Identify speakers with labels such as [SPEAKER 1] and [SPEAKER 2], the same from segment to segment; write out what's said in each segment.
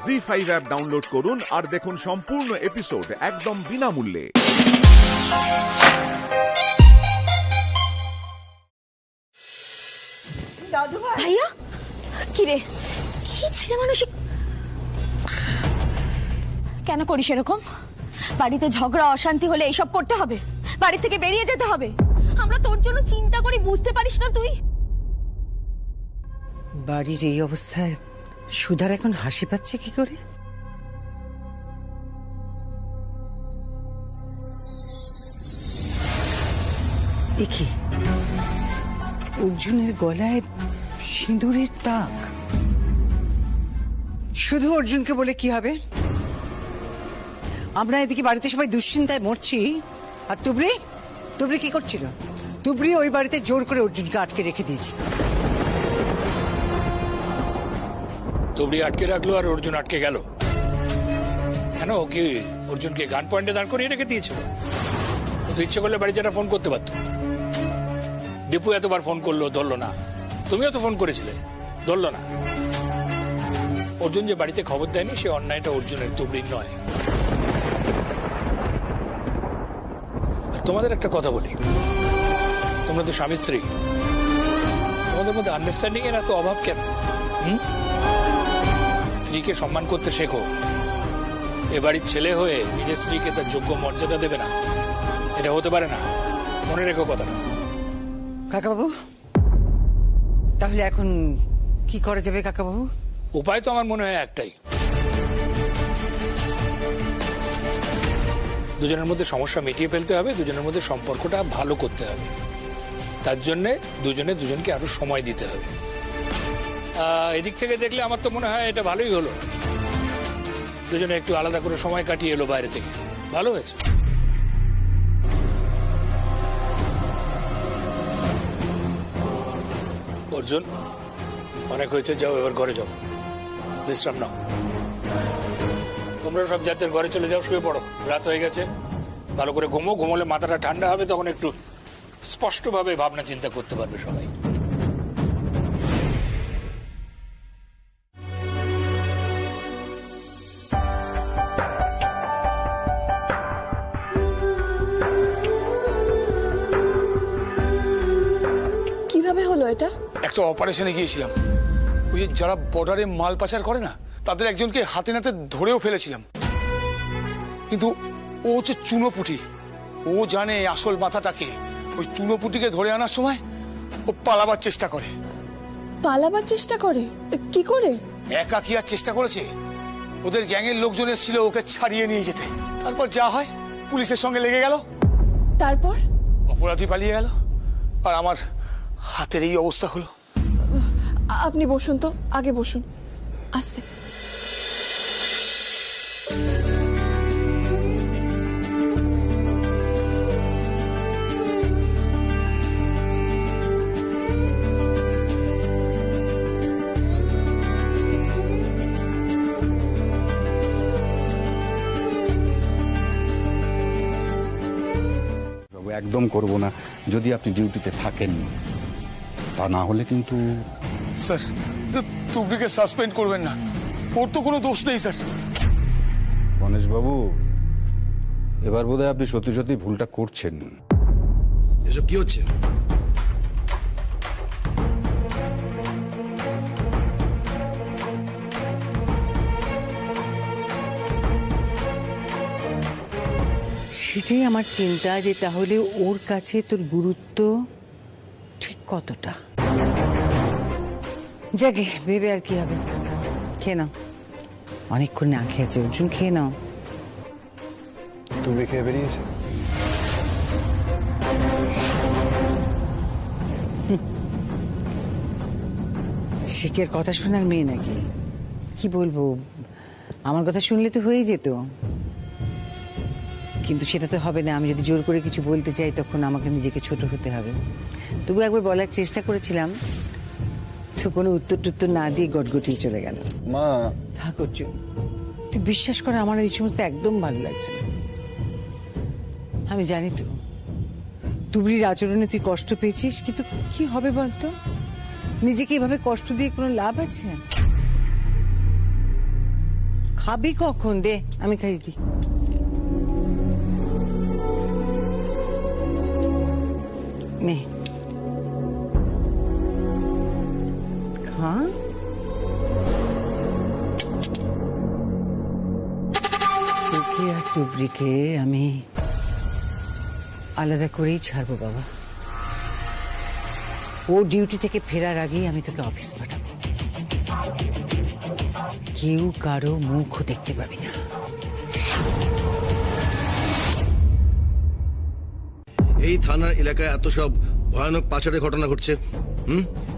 [SPEAKER 1] ZEE5 app download করুন আর দেখুন সম্পূর্ণ এপিসোড একদম বিনামূল্যে।
[SPEAKER 2] ভাইয়া কিরে কি ছেলে মানুষ কেন করিস এরকম? বাড়িতে ঝগড়া অশান্তি হলে এইসব করতে হবে? বাড়ি থেকে বেরিয়ে যেতে হবে? আমরা তোর জন্য চিন্তা করি, বুঝতে পারিস না তুই?
[SPEAKER 3] বাড়ির এই অবস্থায় সুধার এখন হাসি পাচ্ছে কি করে? একি অর্জুনের গলায় সিঁদুরের দাগ। শুধু অর্জুনকে বলে কি হবে? আমরা এদিকে বাড়িতে সবাই দুশ্চিন্তায় মরছি, আর তুবড়ি কি করছিল? তুবড়ি ওই বাড়িতে জোর করে অর্জুনকে আটকে রেখে দিয়েছি।
[SPEAKER 4] তুবড়ি আটকে রাখলো আর অর্জুন আটকে গেল কেন? ও কি অর্জুনকে গান পয়েন্টে দাঁড় করিয়ে রেখে দিয়েছিল? ও তো ইচ্ছে করলে বাড়ি যারা ফোন করতে পারতো। দীপু এতবার ফোন করলো, ধরলো না। তুমিও তো ফোন করেছিলে, ধরলো না। অর্জুন যে বাড়িতে খবর দেয়নি সে অন্যায়টা অর্জুনের, তুবড়ির নয়। আর তোমাদের একটা কথা বলি, তোমরা তো স্বামী স্ত্রী, তোমাদের মধ্যে আন্ডারস্ট্যান্ডিং এর এত অভাব কেন? স্ত্রীকে সম্মান করতে শেখো। এ বাড়ির ছেলে হয়ে নিজের স্ত্রীকে তার যোগ্য মর্যাদা দেবে না, এটা হতে পারে না। মনে রেখো কথাটা।
[SPEAKER 3] কাকাবাবু, তাহলে এখন কি করা যাবে কাকাবাবু?
[SPEAKER 4] উপায় তো আমার মনে হয় একটাই, দুজনের মধ্যে সমস্যা মিটিয়ে ফেলতে হবে, দুজনের মধ্যে সম্পর্কটা ভালো করতে হবে। তার জন্য দুজনে দুজনকে আরো সময় দিতে হবে। এদিক থেকে দেখলে আমার তো মনে হয় এটা ভালোই হলো, দুজনে একটু আলাদা করে সময় কাটিয়ে এলো বাইরে থেকে, ভালো হয়েছে। অর্জুন, অনেক হয়েছে, যাও এবার ঘরে যাও, বিশ্রাম নাও। তোমরা সব জাতের ঘরে চলে যাও, শুয়ে পড়ো, রাত হয়ে গেছে। ভালো করে ঘুমোলে মাথাটা ঠান্ডা হবে, তখন একটু স্পষ্টভাবে ভাবনা চিন্তা করতে পারবে সবাই।
[SPEAKER 2] কিভাবে হলো এটা?
[SPEAKER 5] একটা অপারেশনে গিয়েছিলাম, ওই যে যারা বর্ডারে মাল পাচার করে না, তাদের একজনকে হাতে নাতে ধরেও ফেলেছিলাম। কিন্তু ও হচ্ছে চুনোপুটি, ও জানে আসল মাথাটাকে। ওই চুনোপুটিকে ধরে আনার সময় ও পালাবার চেষ্টা করে।
[SPEAKER 2] পালাবার চেষ্টা করে? কি করে?
[SPEAKER 5] একা কি আর চেষ্টা করেছে, ওদের গ্যাংয়ের লোকজন এসেছিল ওকে ছাড়িয়ে নিয়ে যেতে। তারপর যা হয়, পুলিশের সঙ্গে লেগে গেল,
[SPEAKER 2] তারপর
[SPEAKER 5] অপরাধী পালিয়ে গেল, আর আমার হাতের এই অবস্থা হলো।
[SPEAKER 2] আপনি বসুন তো, আগে বসুন, আস্তে।
[SPEAKER 6] একদম করব না যদি আপনি ডিউটিতে থাকেন, তা না হলে কিন্তু।
[SPEAKER 5] স্যার, তুবড়িকে সাসপেন্ড করবেন না, ওর তো কোনো দোষ নেই স্যার।
[SPEAKER 6] গণেশবাবু, এবার বোধহয় আপনি সত্যি সত্যি ভুলটা করছেন।
[SPEAKER 7] এসব কি হচ্ছে?
[SPEAKER 3] সেটাই আমার চিন্তা, যে তাহলে ওর কাছে তোর গুরুত্ব ঠিক কতটা। যাকে ভেবে আর কি হবে, খেয়ে নাও, অনেকক্ষণ না খেয়েছে অর্জুন, খেয়ে নাও।
[SPEAKER 7] তুমি খেয়ে বেরিয়েছে?
[SPEAKER 3] শিখের কথা শোনার মেয়ে নাকি? কি বলবো, আমার কথা শুনলে তো হয়েই যেত, কিন্তু সেটা তো হবে না। আমি যদি জোর করে কিছু বলতে চাই তখন আমাকে নিজেকে ছোট হতে হবে। তবু একবার বলার চেষ্টা করেছিলাম, তো কোনো উত্তর না দিয়ে গটগটিয়ে চলে গেল।
[SPEAKER 7] মা,
[SPEAKER 3] থাক অর্জুন, তুই বিশ্বাস কর আমার এই সমস্ত একদম ভালো লাগছে না। আমি জানি তো তুবড়ির আচরণে তুই কষ্ট পেয়েছিস, কিন্তু কি হবে বলতো? নিজেকে এভাবে কষ্ট দিয়ে কোনো লাভ আছে? খাবি কখন? দে আমি খাই দিই। নে খা। তোকে আর তুবড়িকে আমি আলাদা করেই ছাড়বো বাবা। ও ডিউটি থেকে ফেরার আগেই আমি তোকে অফিস পাঠাবো। কেউ কারো মুখও দেখতে পাবি না।
[SPEAKER 7] এই থানার এলাকায় এত সব ভয়ানক পাচারের ঘটনা ঘটছে।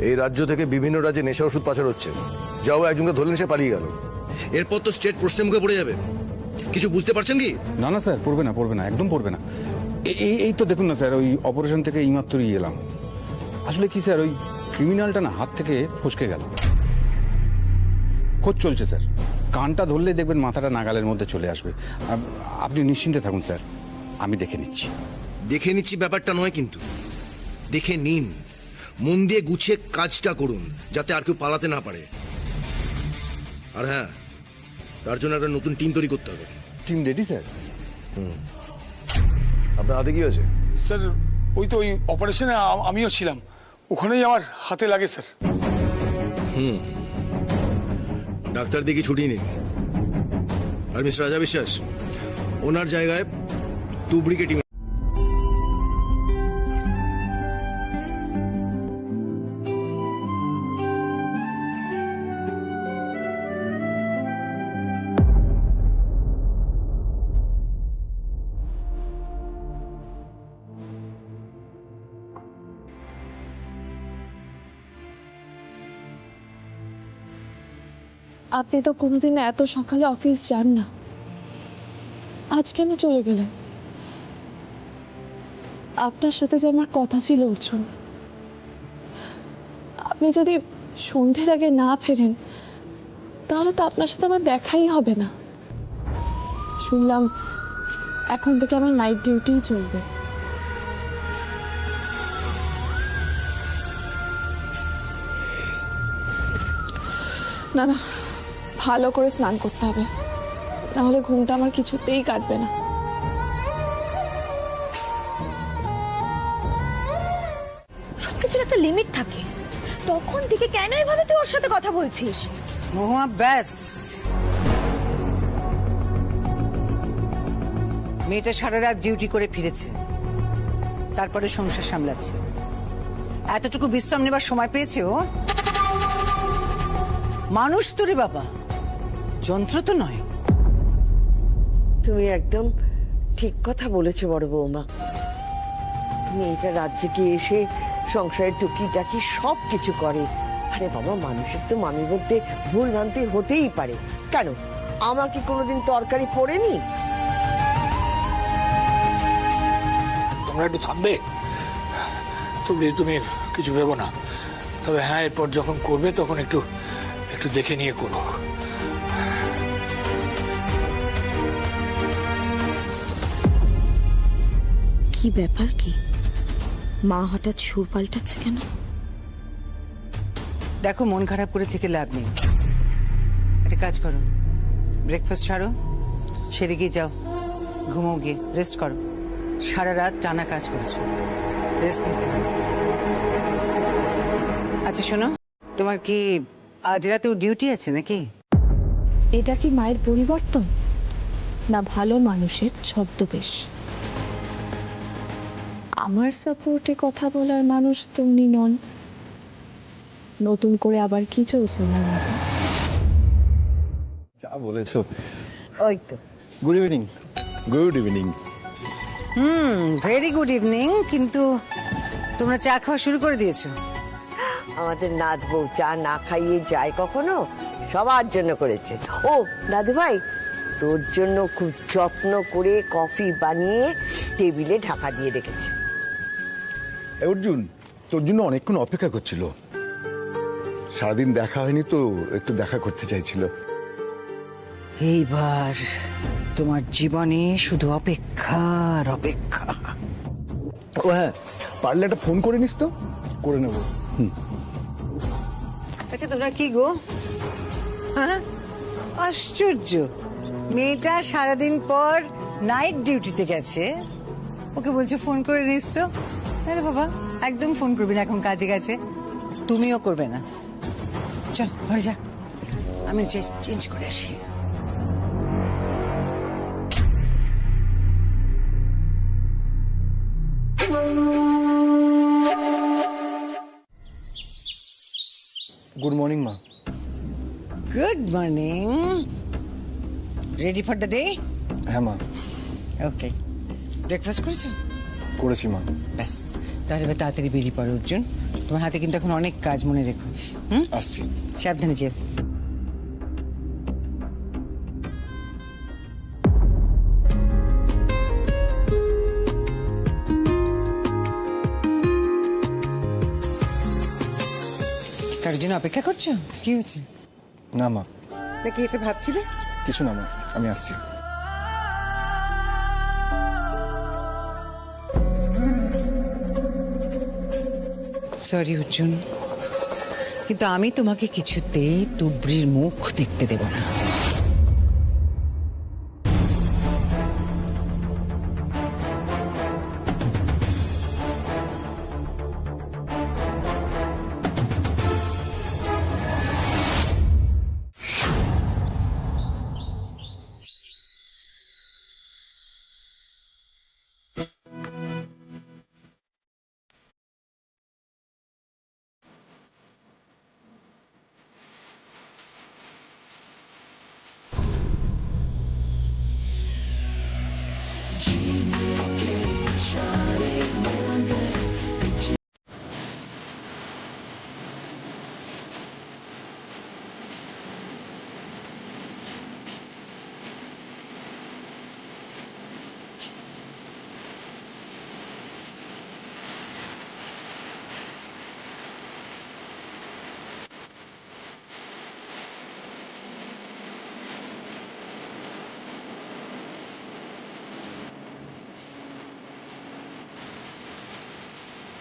[SPEAKER 7] এই রাজ্য থেকে বিভিন্ন রাজ্যে নেশা ওষুধ পাচার হচ্ছে। যাও একজনকে ধরলেন, সে পালিয়ে গেল। এরপর তো স্টেট প্রশ্নের মুখে পড়ে যাবে। কিছু বুঝতে পারছেন কি?
[SPEAKER 6] না না স্যার, পড়বে না, একদম পড়বে না। এই তো দেখুন না স্যার, ওই অপারেশন থেকে এইমাত্রই এলাম। আসলে কি স্যার, ওই ক্রিমিনালটা না হাত থেকে ফসকে গেল। খোঁজ চলছে স্যার, কানটা ধরলেই দেখবেন মাথাটা নাগালের মধ্যে চলে আসবে। আপনি নিশ্চিন্তে থাকুন স্যার, আমি দেখে নিচ্ছি।
[SPEAKER 7] দেখে নিচ্ছি ব্যাপারটা নয়, কিন্তু দেখে নিন, মন দিয়ে গুছিয়ে কাজটা করুন, যাতে আর কেউ পালাতে না পারে। আর হ্যাঁ, তার জন্য একটা নতুন টিম তৈরি করতে হবে।
[SPEAKER 6] Team ready sir?
[SPEAKER 7] আপনার হাতে কি আছে?
[SPEAKER 5] স্যার ওই অপারেশনে আমিও ছিলাম, ওখানেই আমার হাতে লাগে স্যার।
[SPEAKER 7] ডাক্তার দেখি ছুটি নেই। আর মিস্টার রাজা বিশ্বাস, ওনার জায়গায় তুবড়িকে টিম।
[SPEAKER 8] আপনি তো কোনোদিন এত সকালে অফিস যান না, আজ কেন চলে গেলেন? আপনার সাথে যে আমার কথা ছিল অর্জুন, আপনি যদি সন্ধ্যের আগে না ফেরেন তাহলে তো আপনার সাথে আমার দেখাই হবে না। শুনলাম এখন থেকে আমার নাইট ডিউটিই চলবে। না না, ভালো করে স্নান করতে হবে, নাহলে ঘুমটা আমার কিছুতেই কাটবে না।
[SPEAKER 2] সবকিছুর একটা লিমিট থাকে। তখন থেকে কেন এভাবে তুই ওর সাথে কথা বলছিস?
[SPEAKER 3] মহুয়া ব্যাস, মেয়েটা সারা রাত ডিউটি করে ফিরেছে, তারপরে সংসার সামলাচ্ছে। এতটুকু বিশ্রাম নেবার সময় পেয়েছে ও? মানুষ তো রে বাবা, যন্ত্র তো নয়।
[SPEAKER 9] তুমি একদম ঠিক কথা বলেছো বড় বৌমা। মেয়েটা রাজ্যে গিয়ে এসে সংসারের টুকিটাকি সব কিছু করে। আরে বাবা, মানুষের তো মামির মধ্যে ভুল ভ্রান্তি হতেই পারে। কেন, আমার কি কোনোদিন তরকারি পড়েনি?
[SPEAKER 4] তোমরা একটু থামবে? তুমি কিছু ভেবো না। তবে হ্যাঁ, এরপর যখন করবে তখন একটু দেখে নিয়ে করো।
[SPEAKER 2] কি ব্যাপার? কি মা হঠাৎ সুর পাল্টাচ্ছে কেন?
[SPEAKER 3] দেখো, মন খারাপ করে থেকে লাভ নেই। একটা কাজ করো, ব্রেকফাস্ট ছাড়ো, সেদিকে যাও, ঘুমো, গিয়ে রেস্ট করো। সারা রাত টানা কাজ করেছো, রেস্ট নিতে হবে। আচ্ছা শোনো, তোমার কি আজ রাতেও ডিউটি আছে নাকি?
[SPEAKER 8] এটা কি মায়ের পরিবর্তন, না ভালো মানুষের ছদ্মবেশ? আমার সাপোর্টে কথা বলার মানুষ তো উনি নন। নতুন করে আবার কি চলছে ওনার মধ্যে?
[SPEAKER 10] যা বলেছো।
[SPEAKER 3] ওই তো,
[SPEAKER 10] good evening. Good evening.
[SPEAKER 3] Very good evening. কিন্তু তোমরা চা খাওয়া শুরু করে দিয়েছো?
[SPEAKER 9] আমাদের নাথ বউ চা না খাইয়ে যায় কখনো? সবার জন্য করেছে। ও দাদু ভাই, তোর জন্য খুব যত্ন করে কফি বানিয়ে টেবিলে ঢাকা দিয়ে রেখেছে।
[SPEAKER 10] অর্জুন তোর জন্য অনেকক্ষণ অপেক্ষা করছিল, সারাদিন দেখা হয়নি তো, একটু দেখা করতে চাইছিল।
[SPEAKER 3] এইবার তোমার জীবনে শুধু অপেক্ষা আর অপেক্ষা।
[SPEAKER 10] ও হ্যাঁ, পারলে একটা ফোন করে নিস তো। করে নেবো।
[SPEAKER 3] আচ্ছা তোমরা কি গো, হ্যাঁ আশ্চর্য, মেয়েটা সারাদিন পর নাইট ডিউটিতে গেছে, ওকে বলছে ফোন করে নিস তো। আরে বাবা, একদম ফোন করবি না, এখন কাজে গেছে। তুমিও করবে না। চল ঘরে যা, আমি চেঞ্জ করে আসি।
[SPEAKER 10] গুড মর্নিং মা।
[SPEAKER 3] Good morning. Ready for the day?
[SPEAKER 10] হ্যাঁ মা,
[SPEAKER 3] ওকে। ব্রেকফাস্ট করেছো?
[SPEAKER 10] করেছি মা।
[SPEAKER 3] ব্যাস, তাহলে এবার তাড়াতাড়ি বেরিয়ে পড়ো অর্জুন। তোমার হাতে কিন্তু এখন অনেক কাজ, মনে রেখো।
[SPEAKER 10] আসছি।
[SPEAKER 3] সাবধানে যেও। কারোর জন্য অপেক্ষা করছো? কি হয়েছে?
[SPEAKER 10] না মা,
[SPEAKER 3] নাকি এটা ভাবছিলে?
[SPEAKER 10] কিছু না মা, আমি আসছি।
[SPEAKER 3] সরি অর্জুন, কিন্তু আমি তোমাকে কিছুতেই তুবড়ির মুখ দেখতে দেব না।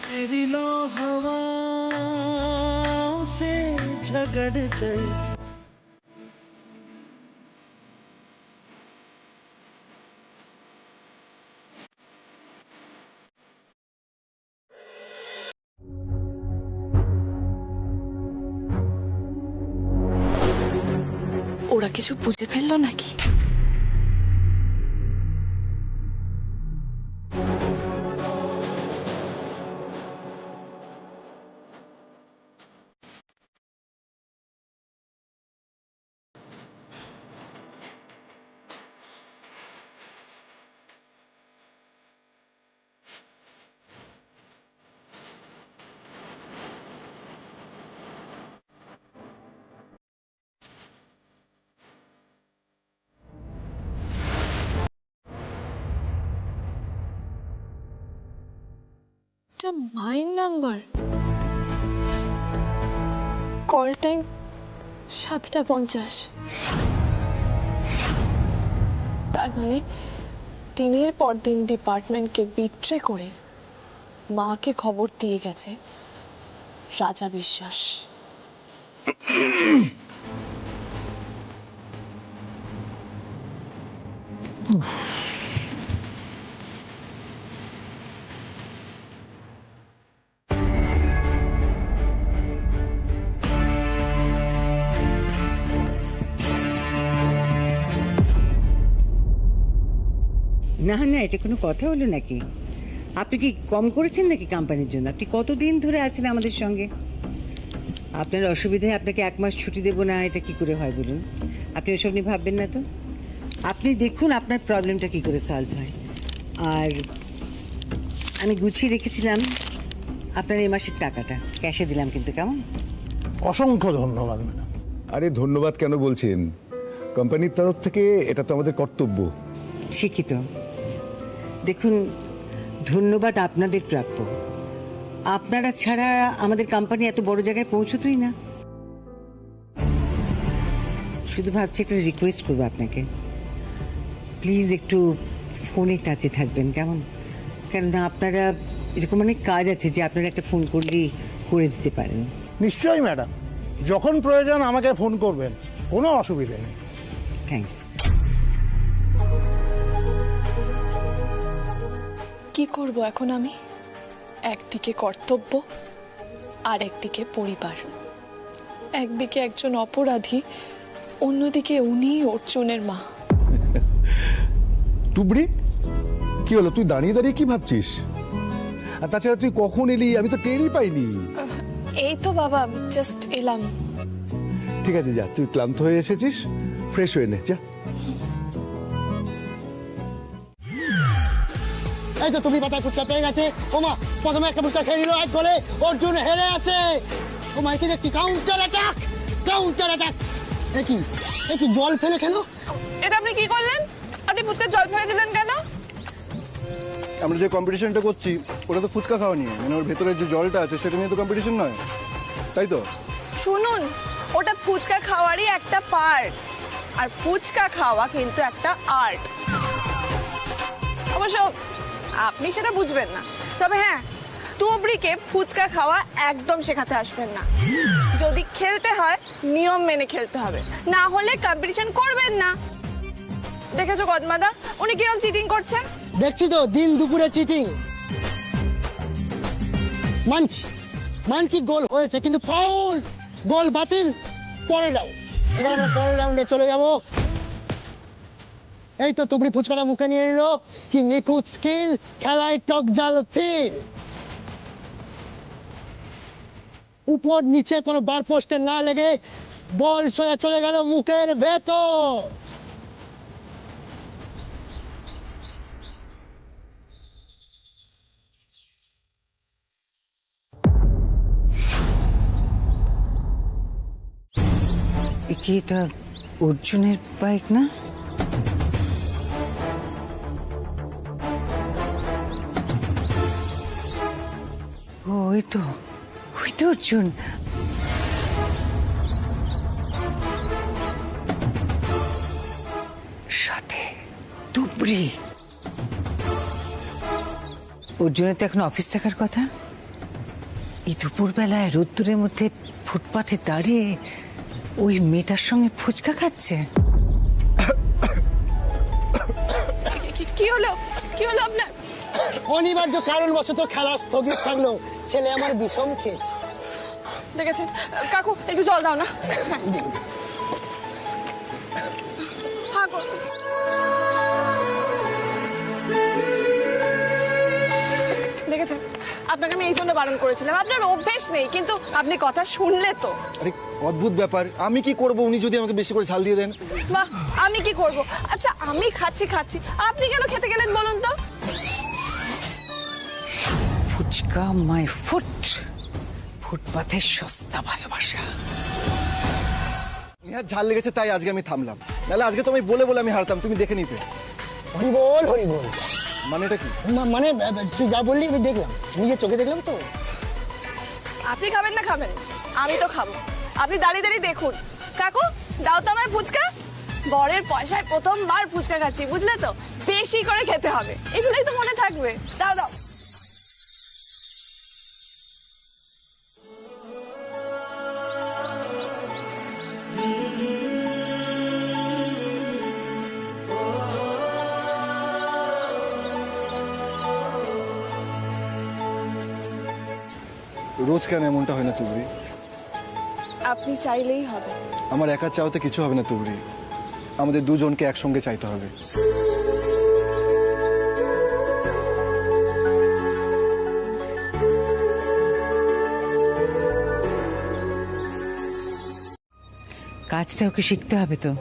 [SPEAKER 11] तेरी लो हवाओं से झगड़ चल
[SPEAKER 8] ওরা কিছু বুঝে ফেললো নাকি? এটা মাইন নাম্বার, কল টাইম 7:50। তার মানে দিনের পর দিন ডিপার্টমেন্টকে বিট্রে করে মাকে খবর দিয়ে গেছে রাজা বিশ্বাস।
[SPEAKER 3] না না, এটা কোনো কথা হলো নাকি? আপনি কি কম করেছেন নাকি কোম্পানির জন্য? আপনি কতদিন ধরে আছেন আমাদের সঙ্গে? আপনার অসুবিধায় আপনাকে 1 মাস ছুটি দেবো না, এটা কি করে হয় বলুন? আপনি ওসব নিয়ে ভাববেন না তো। আপনি দেখুন আপনার প্রবলেমটা কি করে সলভ হয়। আর আমি গুছিয়ে রেখেছিলাম আপনার এই মাসের টাকাটা, ক্যাশে দিলাম কিন্তু, কেমন?
[SPEAKER 11] অসংখ্য ধন্যবাদ ম্যাডাম।
[SPEAKER 10] আরে ধন্যবাদ কেন বলছেন? কোম্পানির তরফ থেকে এটা তো আমাদের কর্তব্য।
[SPEAKER 3] শিক্ষিত, দেখুন, ধন্যবাদ আপনাদের প্রাপ্য। আপনারা ছাড়া আমাদের কোম্পানি এত বড় জায়গায় পৌঁছতোই না। শুধু ভাবছি একটা রিকোয়েস্ট করবো আপনাকে, প্লিজ একটু ফোনে টাচে থাকবেন, কেমন? কেননা আপনারা এরকম অনেক কাজ আছে যে আপনারা একটা ফোন করলেই করে দিতে পারেন।
[SPEAKER 11] নিশ্চয়ই ম্যাডাম, যখন প্রয়োজন আমাকে ফোন করবেন, কোনো অসুবিধে নেই।
[SPEAKER 3] থ্যাঙ্কস।
[SPEAKER 8] কি করব এখন আমি? একদিকে কর্তব্য আর একদিকে পরিবার, একদিকে একজন অপরাধী, অন্যদিকে উনি অর্জুনের মা।
[SPEAKER 10] তুবড়ি, কি হলো? তুই দাঁড়িয়ে দাঁড়িয়ে কি ভাবছিস? আর তাছাড়া তুই কখন এলি? আমি তো টেরই পাইনি।
[SPEAKER 8] এই তো বাবা, জাস্ট এলাম।
[SPEAKER 10] ঠিক আছে, যা, তুই ক্লান্ত হয়ে এসেছিস, ফ্রেশ হয়ে নে, যা।
[SPEAKER 11] এই তো তুমি পাতা ফুচকা পেয়ে গেছে। ওমা, প্রথমে একটা ফুচকা খেয়ে নিল, এক গোলে অর্জুন হেরে আছে। ওমা, কি দেখছি, কাউন্টার অ্যাটাক, কাউন্টার অ্যাটাক। একই জল ফেলে খেলো।
[SPEAKER 8] এটা আপনি কি করলেন? আপনি ফুচকা জল ফেলে দিলেন কেন?
[SPEAKER 12] আমরা যে কম্পিটিশনটা করছি ওটা তো ফুচকা খাওয়া নিয়ে, মানে ওর ভেতরে যে জলটা আছে সেটা নিয়ে তো কম্পিটিশন নয়, তাই তো?
[SPEAKER 13] শুনুন, ওটা ফুচকা খাওয়ারই একটা পার্ট, আর ফুচকা খাওয়া কিন্তু একটা আর্ট। অবশ্য আপনি সেটা বুঝবেন না, তবে হ্যাঁ, তুবড়িকে ফুচকা খাওয়া একদম শেখাতে আসবেন না। যদি খেলতে হয় নিয়ম মেনে খেলতে হবে, না হলে কম্পিটিশন করবেন না। দেখেছো কদমাদা উনি কিরকম চিটিং করছে?
[SPEAKER 11] দেখছি তো, দিন দুপুরে চিটিং। মানছি গোল হয়েছে, কিন্তু ফাউল, গোল বাতিল। পরে যাও, এবার আমরা পরের রাউন্ডে চলে যাব। এই তো তুবড়ি ফুচকাটা মুখে নিয়ে নিল, কি নিখুঁত স্কিল, খেলায় টক জাল ফিল। উপর নিচে কোনো বার পোস্টে না লেগে বল সোজা চলে গেল মুখের ভেতর।
[SPEAKER 3] কি এটা অর্জুনের বাইক না? ও, ওই তো অর্জুন। সাথে তুবড়ি। অর্জুনের তো এখন অফিস থাকার কথা। এই দুপুরবেলায় রোদ্দুরের মধ্যে ফুটপাথে দাঁড়িয়ে ওই মেয়েটার সঙ্গে ফুচকা খাচ্ছে।
[SPEAKER 13] কি হলো আপনার?
[SPEAKER 11] অনিবার্য কারণবশত খেলা স্থগিত থাকলো, ছেলে আমার বিষম খেয়েছে।
[SPEAKER 13] দেখেছেন কাকু, একটু জল দাও না। হ্যাঁ গো। দেখেছেন, আপনাকে আমি এই জন্য বারণ করেছিলাম, আপনার অভ্যেস নেই, কিন্তু আপনি কথা শুনলে তো।
[SPEAKER 12] আরে অদ্ভুত ব্যাপার, আমি কি করব উনি যদি আমাকে বেশি করে ঝাল দিয়ে দেন?
[SPEAKER 13] বাহ, আমি কি করব? আচ্ছা, আমি খাচ্ছি, আপনি কেন খেতে গেলেন বলুন তো?
[SPEAKER 3] ফুচকা মাই ফুটপাথের সস্তা ভালোবাসা।
[SPEAKER 12] নিহার ঝাল লেগেছে তাই আজকে আমি থামলাম, নাহলে আজকে তো আমি বলে আমি হারতাম, তুমি দেখে নিতে।
[SPEAKER 11] হরিবোল হরিবোল।
[SPEAKER 12] মানে এটা কি?
[SPEAKER 11] মানে তুই যা বললি আমি দেখলাম, নিজের চোখে দেখলাম তো।
[SPEAKER 13] আপনি খাবেন না খাবেন, আমি তো খাবো। আপনি দাঁড়িয়ে দাঁড়িয়ে দেখুন। কাকু, দাও তো আমায় ফুচকা। বরের পয়সায় প্রথমবার ফুচকা খাচ্ছি, বুঝলে তো? বেশি করে খেতে হবে, এগুলোই তো মনে থাকবে। দাও দাও।
[SPEAKER 12] রোজ কেন এমনটা হয় না তুবড়ি?
[SPEAKER 13] আপনি চাইলেই হবে।
[SPEAKER 12] আমার একা চাওতে কিছু হবে না তুবড়ি, আমাদের দুজনকে একসঙ্গে চাইতে হবে।
[SPEAKER 3] কাজটা ওকে শিখতে হবে তো।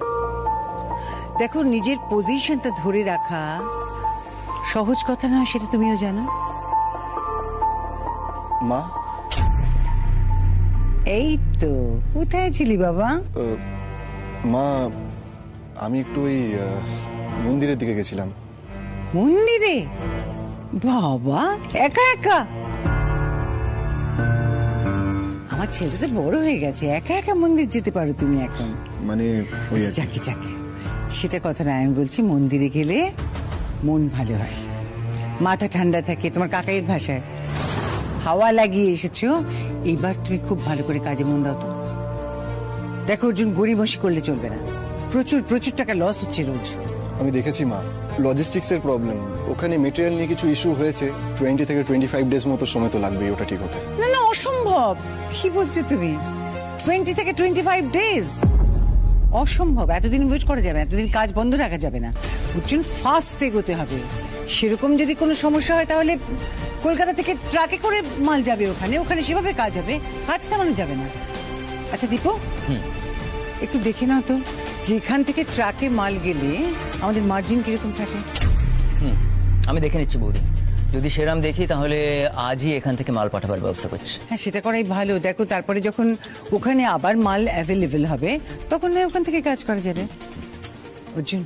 [SPEAKER 3] দেখো, নিজের পজিশনটা ধরে রাখা সহজ কথা নয়, সেটা তুমিও জানো।
[SPEAKER 12] মা,
[SPEAKER 3] এই তো, কোথায় ছিলি বাবা?
[SPEAKER 12] মা, আমি একটু ওই মন্দিরের দিকে গেছিলাম।
[SPEAKER 3] মন্দিরে? বাবা, একা একা? আমার ছেলে তো বড় হয়ে গেছে, একা একা মন্দির যেতে পারো তুমি এখন?
[SPEAKER 12] মানে ওই আর কি।
[SPEAKER 3] যাকে যাকে সেটা কথা না, আমি বলছি মন্দিরে গেলে মন ভালো হয়, মাথা ঠান্ডা থাকে। তোমার কাকাইয়ের ভাষায় হাওয়া লাগিয়ে এসেছো, এইবার তুমি খুব ভালো করে কাজে মন দাও তো। দেখো অর্জুন, গড়িমসি করলে চলবে না, প্রচুর প্রচুর টাকা লস হচ্ছে রোজ।
[SPEAKER 12] আমি দেখেছি মা, লজিস্টিক্সের প্রবলেম, ওখানে মেটেরিয়াল নিয়ে কিছু ইস্যু হয়েছে। 20 থেকে 25 ডেজ মতো সময় তো লাগবে ওটা ঠিক হতে।
[SPEAKER 3] না না, অসম্ভব। কি বলছো তুমি? 20 থেকে 25 ডেজ অসম্ভব। এতদিন ওয়েট করা যাবে না, এতদিন কাজ বন্ধ রাখা যাবে না। অর্জুন, ফাস্ট এগোতে হবে। সেরকম যদি কোনো সমস্যা হয় তাহলে কলকাতা থেকে ট্রাকে করে মাল যাবে ওখানে, ওখানে সেভাবে কাজ হবে, কাজ থামানো যাবে না। আচ্ছা দীপু, একটু দেখে নাও তো যেখান থেকে ট্রাকে মাল গেলে আমাদের মার্জিন কিরকম থাকে।
[SPEAKER 14] আমি দেখে নিচ্ছি বৌদি, যদি সেরাম দেখি তাহলে আজই এখান থেকে মাল পাঠাবার ব্যবস্থা করছি।
[SPEAKER 3] হ্যাঁ, সেটা করাই ভালো। দেখো, তারপরে যখন ওখানে আবার মাল অ্যাভেলেবেল হবে তখন না ওখান থেকে কাজ করা যাবে। অর্জুন,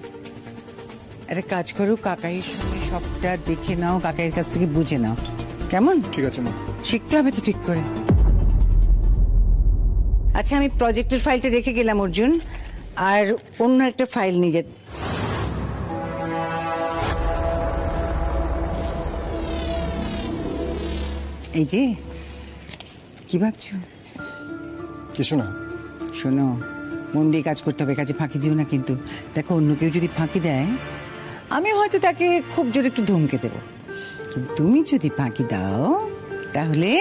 [SPEAKER 3] একটা কাজ করো, কাকাইয়ের সঙ্গে সবটা দেখে নাও, কাকাইয়ের কাছ থেকে বুঝে নাও, কেমন?
[SPEAKER 12] ঠিক আছে মা।
[SPEAKER 3] শিখতে হবে তো ঠিক করে। আচ্ছা, আমি প্রজেক্টের ফাইলটা রেখে গেলাম অর্জুন, আর অন্য একটা ফাইল নিয়ে যেতে। এই যে, কি ভাবছো?
[SPEAKER 12] কিছু না।
[SPEAKER 3] শোনো, মন দিয়ে কাজ করতে হবে, কাজে ফাঁকি দিও না কিন্তু। দেখো, অন্য কেউ যদি ফাঁকি দেয় আমি হয়তো তাকে খুব জোরে একটু ধমকে দেবো, কিন্তু তুমি যদি ফাঁকি দাও তাহলে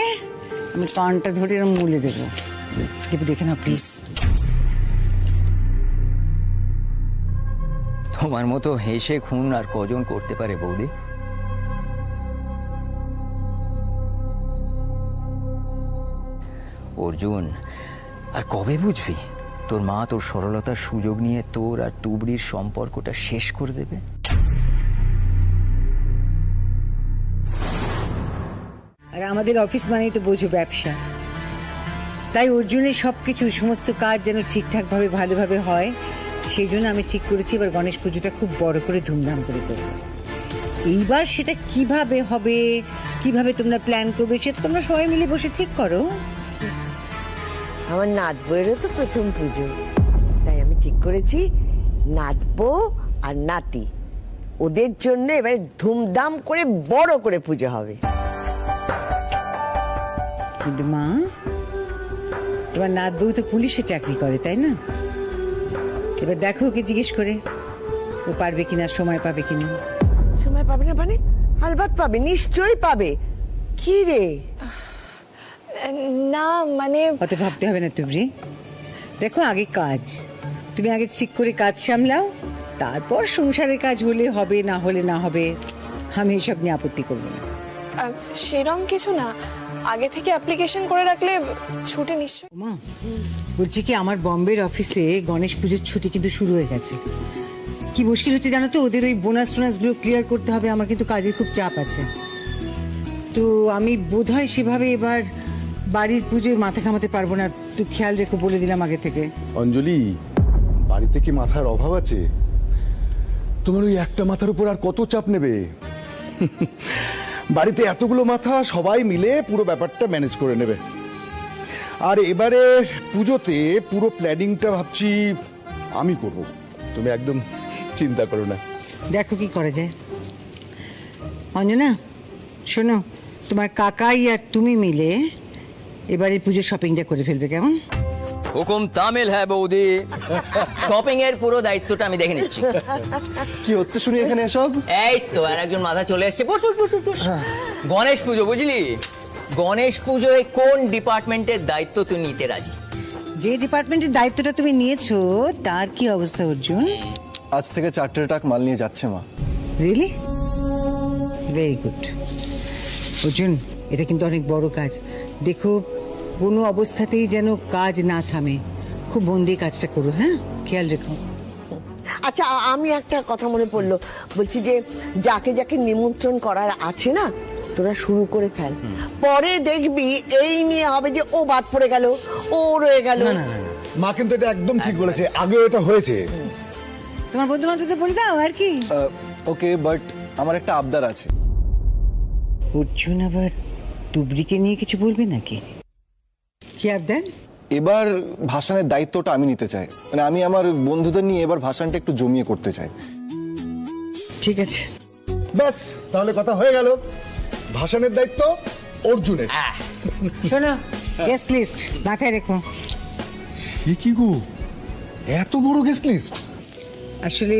[SPEAKER 3] আমি কানটা ধরে এরম মুলে দেবো। দেখে নাও প্লিজ।
[SPEAKER 14] তোমার মতো হেসে খুন আর কজন করতে পারে বৌদি? অর্জুন, আর কবে বুঝবি তোর মা তোর সরলতার সুযোগ নিয়ে তোর আর তুবড়ির সম্পর্কটা শেষ করে দেবে?
[SPEAKER 3] আর আমাদের অফিস মানেই তো বোঝো ব্যবসা, তাই অর্জুনের সবকিছু সমস্ত কাজ যেন ঠিকঠাক ভাবে ভালোভাবে হয়, সেই জন্য আমি ঠিক করেছি এবার গণেশ পুজোটা খুব বড় করে ধুমধাম করে করবো। এইবার সেটা কিভাবে হবে, কিভাবে তোমরা প্ল্যান করবে, সেটা তোমরা সবাই মিলে বসে ঠিক করো।
[SPEAKER 9] আমার নাত বইয়েরও তো প্রথম পুজো, তাই আমি ঠিক করেছি নাতবো আর নাতি ওদের জন্য এবারে ধুমধাম করে বড় করে পুজো হবে।
[SPEAKER 3] কিন্তু মা, তোমার নাত বউ তো পুলিশে চাকরি করে, তাই না? এবার দেখো ওকে জিজ্ঞেস করে ও পারবে কিনা, সময় পাবে কিনা।
[SPEAKER 9] সময় পাবে না মানে? আলবাত পাবে, নিশ্চয়ই পাবে। কি রে?
[SPEAKER 8] না মানে
[SPEAKER 3] অত ভাবতে হবে না তুবরি। দেখো, আগে কাজ, তুমি আগে ঠিক করে কাজ সামলাও, তারপর সংসারের কাজ হলে হবে, না হলে না হবে। আমি এসব নিয়ে আপত্তি করবো না।
[SPEAKER 8] সেরকম কিছু না, আগে থেকে অ্যাপ্লিকেশন করে রাখলে ছুটি নিশ্চয়।
[SPEAKER 3] মা বলছি কি, আমার বম্বের অফিসে গণেশ পুজোর ছুটি কিন্তু শুরু হয়ে গেছে। কি মুশকিল হচ্ছে জানো তো, ওদের ওই বোনাস টোনাস গুলো ক্লিয়ার করতে হবে। আমার কিন্তু কাজের খুব চাপ আছে, তো আমি বোধহয় সেভাবে এবার বাড়ির পুজোয় মাথা ঘামাতে পারবো না। তুই খেয়াল রেখো, বলে দিলাম আগে থেকে।
[SPEAKER 10] অঞ্জলি, বাড়িতে কি মাথার অভাব আছে? তোমার ওই একটা মাথার উপর আর কত চাপ নেবে? বাড়িতে এতগুলো মাথা, সবাই মিলে পুরো ব্যাপারটা ম্যানেজ করে নেবে। আর এবারে পুজোতে পুরো প্ল্যানিংটা ভাবছি আমি করব, তুমি একদম চিন্তা করো না।
[SPEAKER 3] দেখো কি করা যায়। অঞ্জনা শোনো, তোমার কাকাই আর তুমি মিলে এবারে পুজোর শপিংটা করে ফেলবে, কেমন?
[SPEAKER 14] হুকুম তামিল হ্যাঁ বৌদি, শপিং এর পুরো দায়িত্বটা আমি দেখে নিচ্ছি।
[SPEAKER 12] কি হচ্ছে শুনি এখানে এসব?
[SPEAKER 14] এই তো আর একজন মাথা চলে এসছে। বস বস বস বস। গণেশ পুজো বুঝলি, গণেশ পুজোয় কোন ডিপার্টমেন্টের দায়িত্ব তুই নিতে রাজি?
[SPEAKER 3] যে ডিপার্টমেন্টের দায়িত্বটা তুমি নিয়েছো তার কি অবস্থা অর্জুন?
[SPEAKER 12] আজ থেকে 4টে ট্রাক মাল নিয়ে যাচ্ছে মা।
[SPEAKER 3] রিয়েলি? ভেরি গুড অর্জুন, এটা কিন্তু অনেক বড় কাজ। দেখো, কোনো অবস্থাতেই যেন কাজ না থামে, খুব মন দিয়ে কাজটা করো। হ্যাঁ, খেয়াল রেখো।
[SPEAKER 9] আচ্ছা, আমি একটা কথা মনে পড়লো, বলছি যে যাকে যাকে নিমন্ত্রণ করার আছে না, তোরা শুরু করে ফেল। পরে দেখবি এই নিয়ে হবে যে ও বাদ পড়ে গেল, ও রয়ে গেল।
[SPEAKER 10] মা কিন্তু এটা একদম ঠিক বলেছে, আগেও এটা হয়েছে।
[SPEAKER 3] তোমার বন্ধু বান্ধবদের বলে দাও আর কি।
[SPEAKER 12] ওকে, বাট আমার একটা আবদার আছে।
[SPEAKER 3] অর্জুন আবার তুবড়িকে নিয়ে কিছু বলবে নাকি? কি আবদার?
[SPEAKER 12] এবার ভাসানের দায়িত্বটা আমি নিতে চাই, মানে আমি আমার বন্ধুদের নিয়ে এবার ভাসানটা একটু জমিয়ে করতে চাই।
[SPEAKER 3] ঠিক আছে,
[SPEAKER 10] ব্যাস তাহলে কথা হয়ে গেল, ভাসানের দায়িত্ব অর্জুনের।
[SPEAKER 3] শোনো, গেস্ট লিস্ট মাথায় রেখো।
[SPEAKER 10] কি গো, এত বড় গেস্ট লিস্ট?
[SPEAKER 3] আসলে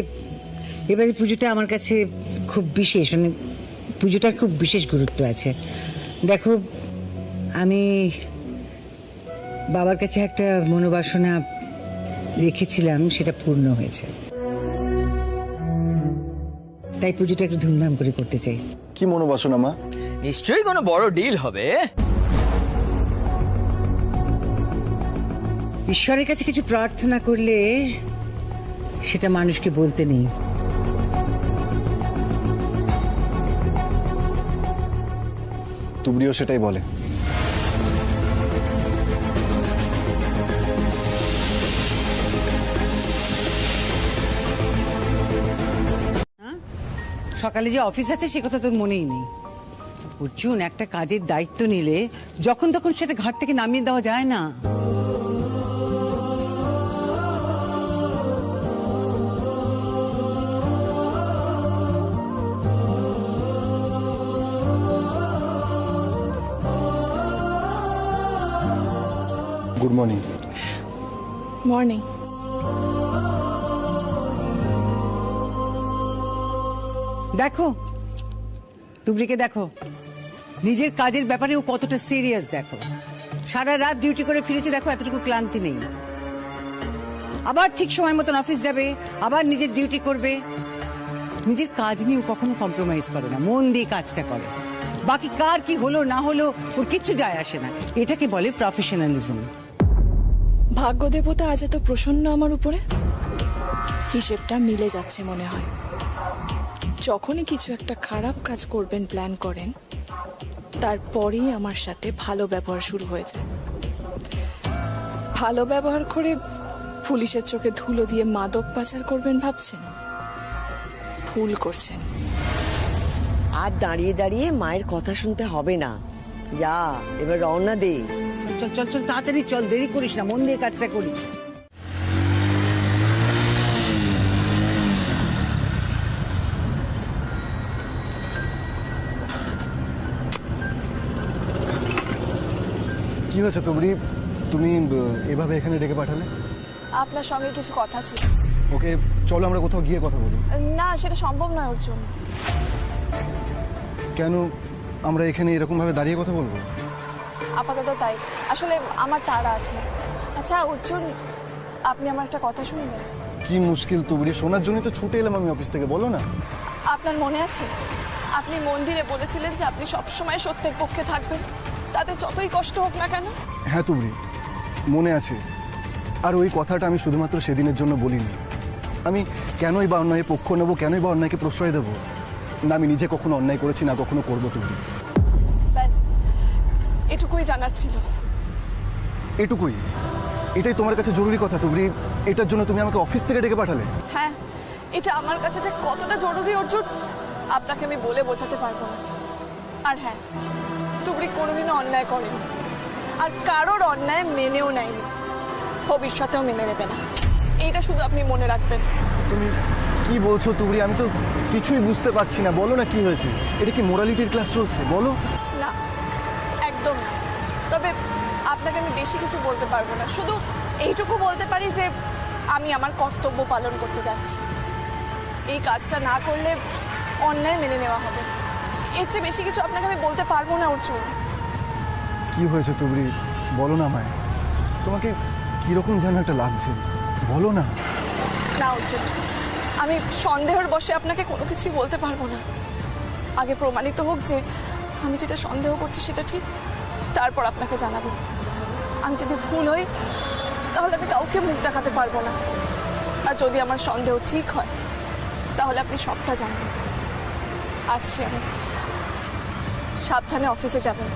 [SPEAKER 3] এবারে পুজোটা আমার কাছে খুব বিশেষ, মানে পুজোটার খুব বিশেষ গুরুত্ব আছে। দেখো, আমি বাবার কাছে একটা মনোবাসনা রেখেছিলাম, সেটা পূর্ণ হয়েছে। তাই পুজোটা একটু ধুমধাম করে করতে চাই।
[SPEAKER 12] কি মনোবাসনা মা?
[SPEAKER 14] নিশ্চয়ই কোনো বড় ডিল হবে।
[SPEAKER 3] ঈশ্বরের কাছে কিছু প্রার্থনা করলে সেটা মানুষকে বলতে নেই।
[SPEAKER 12] তুবড়িও সেটাই বলে।
[SPEAKER 3] সকালে যে অফিস আছে সে কথা তোর মনেই নেই। অর্জুন, একটা কাজের দায়িত্ব নিলে যখন তখন সেটা ঘাট থেকে নামিয়ে দেওয়া যায় না।
[SPEAKER 12] Good morning.
[SPEAKER 8] মর্নিং।
[SPEAKER 3] দেখো তুবড়িকে, দেখো নিজের কাজের ব্যাপারে ও কতটা সিরিয়াস। দেখো সারা রাত ডিউটি করে ফিরেছে, দেখো এতটুকু ক্লান্তি নেই। আবার ঠিক সময় মতন অফিস যাবে, আবার নিজের ডিউটি করবে। নিজের কাজ নিয়ে ও কখনো কম্প্রোমাইজ করে না, মন দিয়ে কাজটা করে। বাকি কার কি হলো না হলো ওর কিচ্ছু যায় আসে না। এটাকে বলে প্রফেশনালিজম।
[SPEAKER 8] ভাগ্য দেবতা আজ এত প্রসন্ন আমার উপরে, হিসেবটা মিলে যাচ্ছে মনে হয়। যখনই কিছু একটা খারাপ কাজ করবেন প্ল্যান করেন, তারপরেই আমার সাথে ভালো ব্যবহার শুরু হয়ে যায়। ভালো ব্যবহার করে পুলিশের চোখে ধুলো দিয়ে মাদক পাচার করবেন ভাবছেন? ভুল করছেন।
[SPEAKER 9] আর দাঁড়িয়ে দাঁড়িয়ে মায়ের কথা শুনতে হবে না। যা, এবার রওনা দে।
[SPEAKER 3] চল চল চল, তাড়াতাড়ি চল, দেরি করিস না, মন দিয়ে কাজটা করিস।
[SPEAKER 12] কি হয়েছে তুবড়ি? তুমি এভাবে এখানে ডেকে পাঠালে?
[SPEAKER 13] আপনার সঙ্গে কিছু কথা ছিল।
[SPEAKER 12] ওকে চলো আমরা কোথাও গিয়ে কথা বলি।
[SPEAKER 13] না, সেটা সম্ভব নয় অর্জুন।
[SPEAKER 12] কেন আমরা এখানে এরকম ভাবে দাঁড়িয়ে কথা বলবো?
[SPEAKER 13] আপাতত তাই, আসলে আমার তাড়া আছে। আচ্ছা অর্জুন, আপনি আমার একটা কথা শুনবেন?
[SPEAKER 12] কি মুশকিল তুবড়ি, শোনার জন্যই তো ছুটে এলাম আমি অফিস থেকে, বলো না।
[SPEAKER 13] আপনার মনে আছে আপনি মন্দিরে বলেছিলেন যে আপনি সবসময় সত্যের পক্ষে থাকবেন, তাতে যতই কষ্ট হোক না কেন?
[SPEAKER 12] হ্যাঁ তুবড়ি, মনে আছে। আর ওই কথাটা আমি শুধুমাত্র সেদিনের জন্য বলিনি। আমি কেনই বা অন্যায়ের পক্ষ নেবো, কেনই বা অন্যায়কে প্রশ্রয় দেবো? না, আমি নিজে কখনো অন্যায় করেছি, না কখনো করবো তুবড়ি।
[SPEAKER 13] ব্যাস এটুকুই জানার ছিল।
[SPEAKER 12] এটুকুই? এটাই তোমার কাছে জরুরি কথা তুবড়ি? এটার জন্য তুমি আমাকে অফিস থেকে ডেকে পাঠালে?
[SPEAKER 13] হ্যাঁ, এটা আমার কাছে যে কতটা জরুরি অর্জুন, আপনাকে আমি বলে বোঝাতে পারবো না। আর হ্যাঁ, তুবড়ি কোনোদিনও অন্যায় করেনি, আর কারোর অন্যায় মেনেও নেয়নি, ভবিষ্যতেও মেনে নেবে না। এইটা শুধু আপনি মনে রাখবেন।
[SPEAKER 12] তুমি কি বলছো তুবড়ি? আমি তো কিছুই বুঝতে পারছি না। বলো না কি হয়েছে? এটা কি মোরালিটির ক্লাস চলছে? বলো
[SPEAKER 13] না, একদম না। তবে আপনাকে আমি বেশি কিছু বলতে পারবো না, শুধু এইটুকু বলতে পারি যে আমি আমার কর্তব্য পালন করতে যাচ্ছি। এই কাজটা না করলে অন্যায় মেনে নেওয়া হবে। এর চেয়ে বেশি কিছু আপনাকে আমি বলতে পারবো না অর্জুন।
[SPEAKER 12] কি হয়েছে তুবড়ি? বলো না আমায়। তোমাকে কিরকম যেন একটা লাগছে, বলো না।
[SPEAKER 13] না অর্জুন, আমি সন্দেহের বশে আপনাকে কোনো কিছুই বলতে পারবো না। আগে প্রমাণিত হোক যে আমি যেটা সন্দেহ করছি সেটা ঠিক, তারপর আপনাকে জানাবো। আমি যদি ভুল হই তাহলে আমি কাউকে মুখ দেখাতে পারবো না, আর যদি আমার সন্দেহ ঠিক হয় তাহলে আপনি সবটা জানবেন। আসছি আমি, সাবধানে অফিসে যাবেন,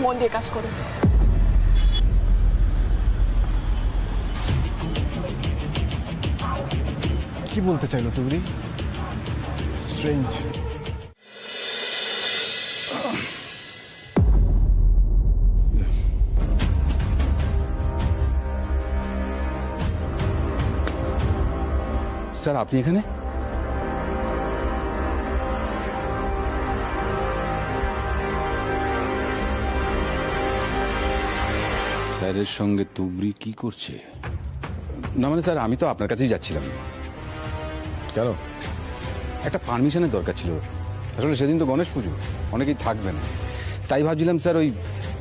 [SPEAKER 13] মন দিয়ে কাজ করুন।
[SPEAKER 12] কি বলতে চাইলো তুবড়ি? স্ট্রেঞ্জ।
[SPEAKER 6] স্যার আপনি এখানে?
[SPEAKER 15] স্যারের সঙ্গে তুবড়ি কি করছে?
[SPEAKER 6] না মানে স্যার, আমি তো আপনার কাছেই যাচ্ছিলাম।
[SPEAKER 7] কেন?
[SPEAKER 6] একটা পারমিশনের দরকার ছিল। আসলে সেদিন তো গণেশ পুজো, অনেকেই থাকবে না, তাই ভাবছিলাম স্যার ওই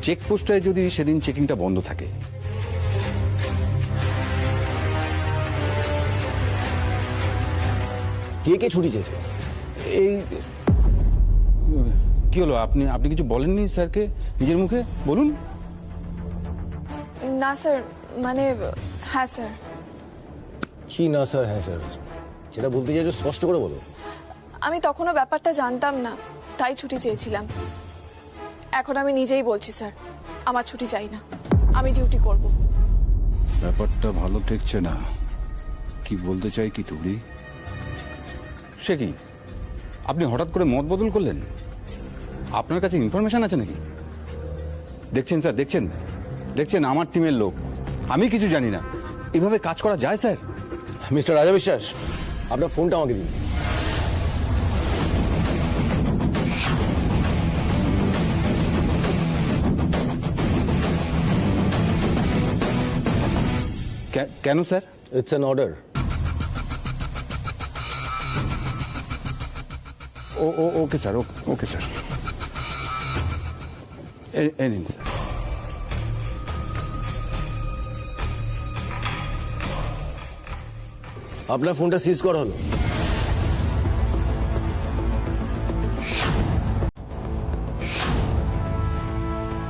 [SPEAKER 6] চেকপোস্টটায় যদি সেদিন চেকিংটা বন্ধ থাকে।
[SPEAKER 7] কে কে ছুটি চেয়েছে?
[SPEAKER 6] এই কি হলো, আপনি আপনি কিছু বলেননি স্যারকে নিজের মুখে? বলুন।
[SPEAKER 8] না স্যার, মানে হ্যাঁ স্যার।
[SPEAKER 7] কি না স্যার, হ্যাঁ স্যার, যেটা বলতে চাইছো স্পষ্ট করে বলো।
[SPEAKER 8] আমি তখনও ব্যাপারটা জানতাম না, তাই ছুটি চেয়েছিলাম। এখন আমি নিজেই বলছি স্যার, আমার ছুটি চাই না, আমি ডিউটি করব।
[SPEAKER 6] ব্যাপারটা ভালো ঠেকছে না। কি বলতে চাই কি তুলি? সে কি, আপনি হঠাৎ করে মত বদল করলেন? আপনার কাছে ইনফরমেশন আছে নাকি? দেখছেন স্যার, দেখছেন দেখছেন আমার টিমের লোক, আমি কিছু জানি না। এভাবে কাজ করা যায় স্যার?
[SPEAKER 7] মিস্টার রাজা বিশ্বাস, আপনার ফোনটা আমাকে দিন।
[SPEAKER 6] কেন sir?
[SPEAKER 7] It's an order.
[SPEAKER 6] Okay sir, okay sir, নিন স্যার।
[SPEAKER 7] আপনার ফোনটা সিজ করা হলো।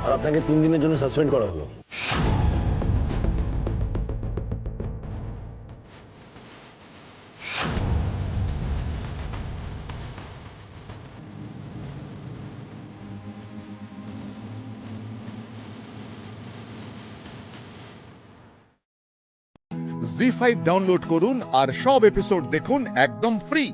[SPEAKER 7] আর আপনাকে 3 দিনের জন্য সাসপেন্ড করা হলো।
[SPEAKER 1] জি5 ডাউনলোড করুন আর সব এপিসোড দেখুন একদম ফ্রি।